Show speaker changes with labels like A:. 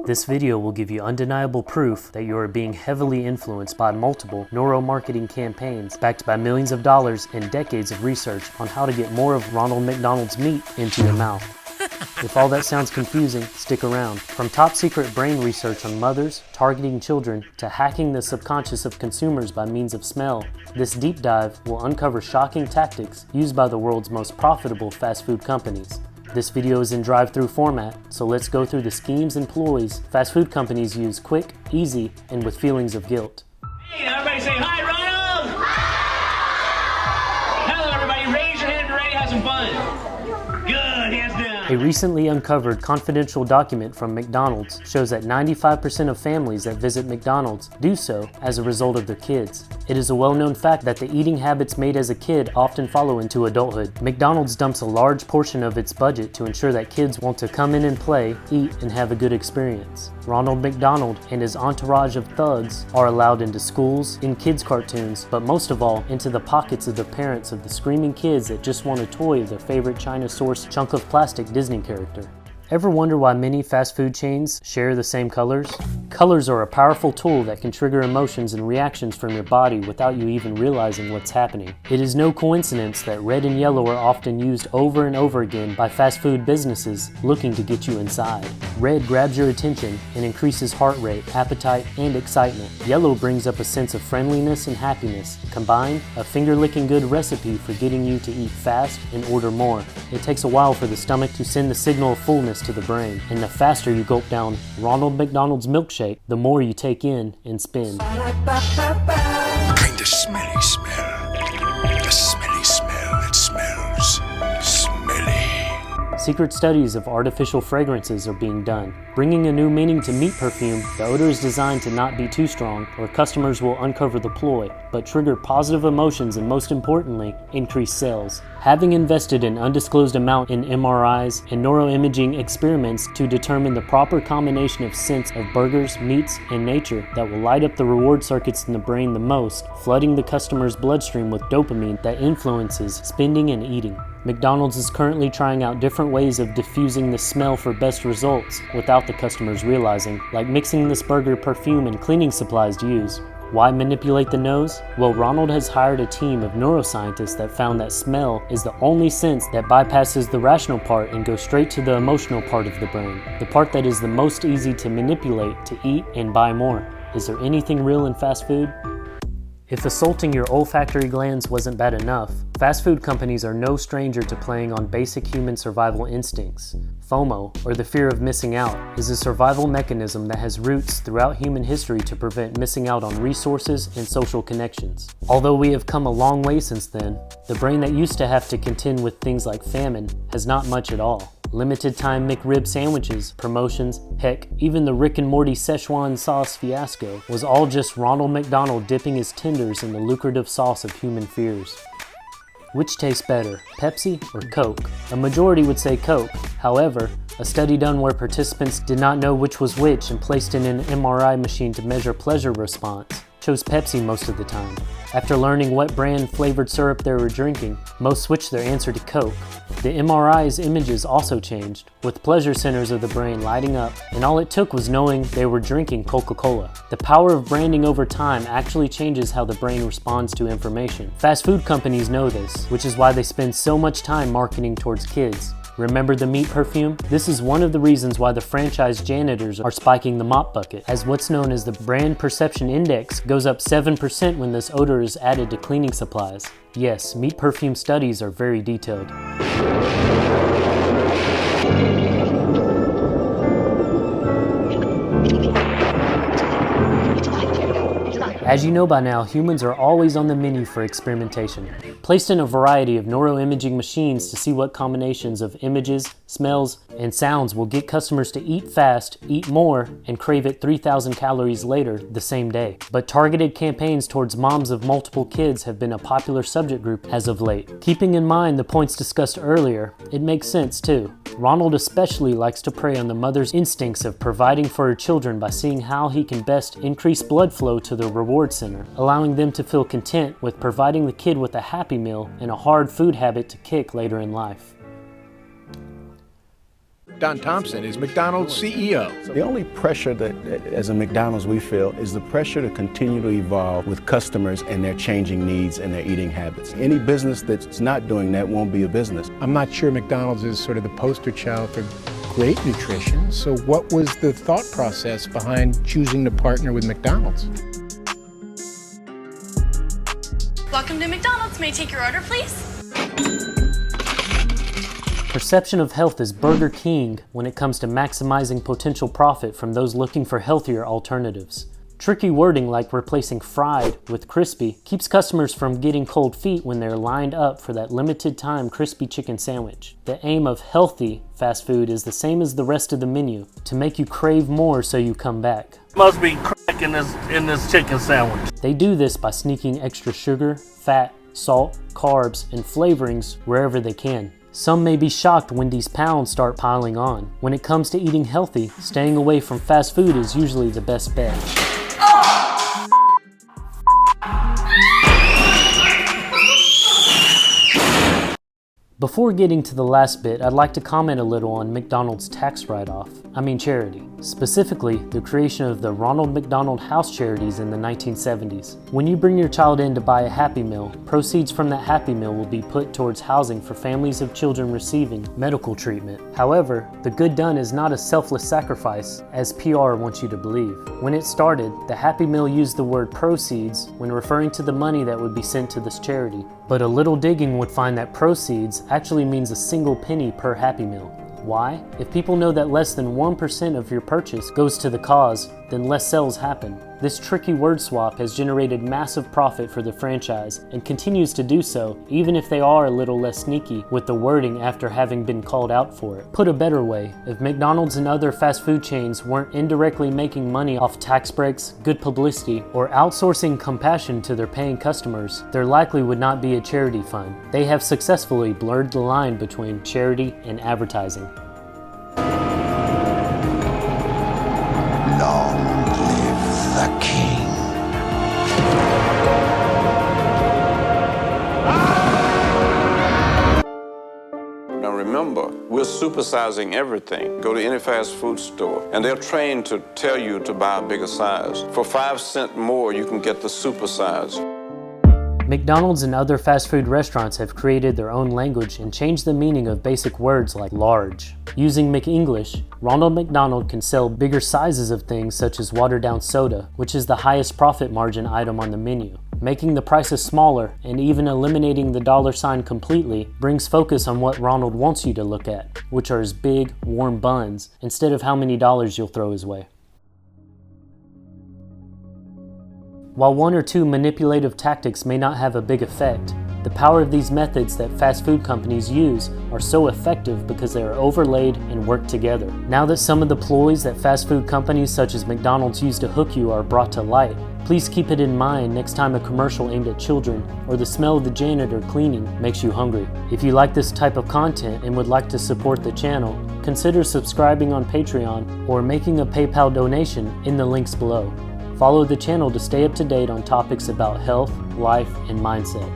A: This video will give you undeniable proof that you are being heavily influenced by multiple neuromarketing campaigns backed by millions of dollars and decades of research on how to get more of Ronald McDonald's meat into your mouth. If all that sounds confusing, stick around. From top secret brain research on mothers targeting children to hacking the subconscious of consumers by means of smell, this deep dive will uncover shocking tactics used by the world's most profitable fast food companies. This video is in drive-through format, so let's go through the schemes and ploys fast food companies use quick, easy, and with feelings of guilt.
B: Hey, everybody say hi, Ronald! Hello, everybody. Raise your hand if you're ready to have some fun. Good, hands down.
A: A recently uncovered confidential document from McDonald's shows that 95% of families that visit McDonald's do so as a result of their kids. It is a well-known fact that the eating habits made as a kid often follow into adulthood. McDonald's dumps a large portion of its budget to ensure that kids want to come in and play, eat, and have a good experience. Ronald McDonald and his entourage of thugs are allowed into schools, in kids' cartoons, but most of all, into the pockets of the parents of the screaming kids that just want a toy of their favorite China-sourced chunk of plastic Disney character. Ever wonder why many fast food chains share the same colors? Colors are a powerful tool that can trigger emotions and reactions from your body without you even realizing what's happening. It is no coincidence that red and yellow are often used over and over again by fast food businesses looking to get you inside. Red grabs your attention and increases heart rate, appetite, and excitement. Yellow brings up a sense of friendliness and happiness. Combined, a finger-licking good recipe for getting you to eat fast and order more. It takes a while for the stomach to send the signal of fullness to the brain, and the faster you gulp down Ronald McDonald's milkshake, the more you take in and spend.
C: Bring the smelly smell. The smelly smell that smells smelly.
A: Secret studies of artificial fragrances are being done. Bringing a new meaning to meat perfume, the odor is designed to not be too strong, or customers will uncover the ploy, but trigger positive emotions and, most importantly, increase sales. Having invested an undisclosed amount in MRIs and neuroimaging experiments to determine the proper combination of scents of burgers, meats, and nature that will light up the reward circuits in the brain the most, flooding the customer's bloodstream with dopamine that influences spending and eating. McDonald's is currently trying out different ways of diffusing the smell for best results without the customers realizing, like mixing this burger perfume and cleaning supplies to use. Why manipulate the nose? Well, Ronald has hired a team of neuroscientists that found that smell is the only sense that bypasses the rational part and goes straight to the emotional part of the brain, the part that is the most easy to manipulate to eat and buy more. Is there anything real in fast food? If assaulting your olfactory glands wasn't bad enough, fast food companies are no stranger to playing on basic human survival instincts. FOMO, or the fear of missing out, is a survival mechanism that has roots throughout human history to prevent missing out on resources and social connections. Although we have come a long way since then, the brain that used to have to contend with things like famine has not much at all. Limited time McRib sandwiches, promotions, heck, even the Rick and Morty Szechuan sauce fiasco was all just Ronald McDonald dipping his tenders in the lucrative sauce of human fears. Which tastes better, Pepsi or Coke? A majority would say Coke. However, a study done where participants did not know which was which and placed in an MRI machine to measure pleasure response chose Pepsi most of the time. After learning what brand flavored syrup they were drinking, most switched their answer to Coke. The MRI's images also changed, with pleasure centers of the brain lighting up, and all it took was knowing they were drinking Coca-Cola. The power of branding over time actually changes how the brain responds to information. Fast food companies know this, which is why they spend so much time marketing towards kids. Remember the meat perfume? This is one of the reasons why the franchise janitors are spiking the mop bucket, as what's known as the brand perception index goes up 7% when this odor is added to cleaning supplies. Yes, meat perfume studies are very detailed. As you know by now, humans are always on the menu for experimentation. Placed in a variety of neuroimaging machines to see what combinations of images, smells, and sounds will get customers to eat fast, eat more, and crave it 3,000 calories later the same day. But targeted campaigns towards moms of multiple kids have been a popular subject group as of late. Keeping in mind the points discussed earlier, it makes sense too. Ronald especially likes to prey on the mother's instincts of providing for her children by seeing how he can best increase blood flow to the reward center, allowing them to feel content with providing the kid with a happy meal and a hard food habit to kick later in life.
D: Don Thompson is McDonald's CEO.
E: The only pressure that as a McDonald's we feel is the pressure to continue to evolve with customers and their changing needs and their eating habits. Any business that's not doing that won't be a business.
D: I'm not sure McDonald's is sort of the poster child for great nutrition, so what was the thought process behind choosing to partner with McDonald's?
F: Welcome to McDonald's. May I take your order, please?
A: Perception of health is Burger King when it comes to maximizing potential profit from those looking for healthier alternatives. Tricky wording like replacing fried with crispy keeps customers from getting cold feet when they're lined up for that limited time crispy chicken sandwich. The aim of healthy fast food is the same as the rest of the menu, to make you crave more so you come back.
G: Must be crack in this chicken sandwich.
A: They do this by sneaking extra sugar, fat, salt, carbs, and flavorings wherever they can. Some may be shocked when these pounds start piling on. When it comes to eating healthy, staying away from fast food is usually the best bet. Before getting to the last bit, I'd like to comment a little on McDonald's tax charity. Specifically, the creation of the Ronald McDonald House Charities in the 1970s. When you bring your child in to buy a Happy Meal, proceeds from that Happy Meal will be put towards housing for families of children receiving medical treatment. However, the good done is not a selfless sacrifice, as PR wants you to believe. When it started, the Happy Meal used the word proceeds when referring to the money that would be sent to this charity. But a little digging would find that proceeds actually means a single penny per Happy Meal. Why? If people know that less than 1% of your purchase goes to the cause, then less sales happen. This tricky word swap has generated massive profit for the franchise and continues to do so, even if they are a little less sneaky with the wording after having been called out for it. Put a better way, if McDonald's and other fast food chains weren't indirectly making money off tax breaks, good publicity, or outsourcing compassion to their paying customers, there likely would not be a charity fund. They have successfully blurred the line between charity and advertising.
C: Long live the king.
H: Now remember, we're supersizing everything. Go to any fast food store, and they're trained to tell you to buy a bigger size. For 5 cents more, you can get the supersize.
A: McDonald's and other fast food restaurants have created their own language and changed the meaning of basic words like large. Using McEnglish, Ronald McDonald can sell bigger sizes of things such as watered-down soda, which is the highest profit margin item on the menu. Making the prices smaller and even eliminating the dollar sign completely brings focus on what Ronald wants you to look at, which are his big, warm buns, instead of how many dollars you'll throw his way. While one or two manipulative tactics may not have a big effect, the power of these methods that fast food companies use are so effective because they are overlaid and work together. Now that some of the ploys that fast food companies such as McDonald's use to hook you are brought to light, please keep it in mind next time a commercial aimed at children or the smell of the janitor cleaning makes you hungry. If you like this type of content and would like to support the channel, consider subscribing on Patreon or making a PayPal donation in the links below. Follow the channel to stay up to date on topics about health, life, and mindset.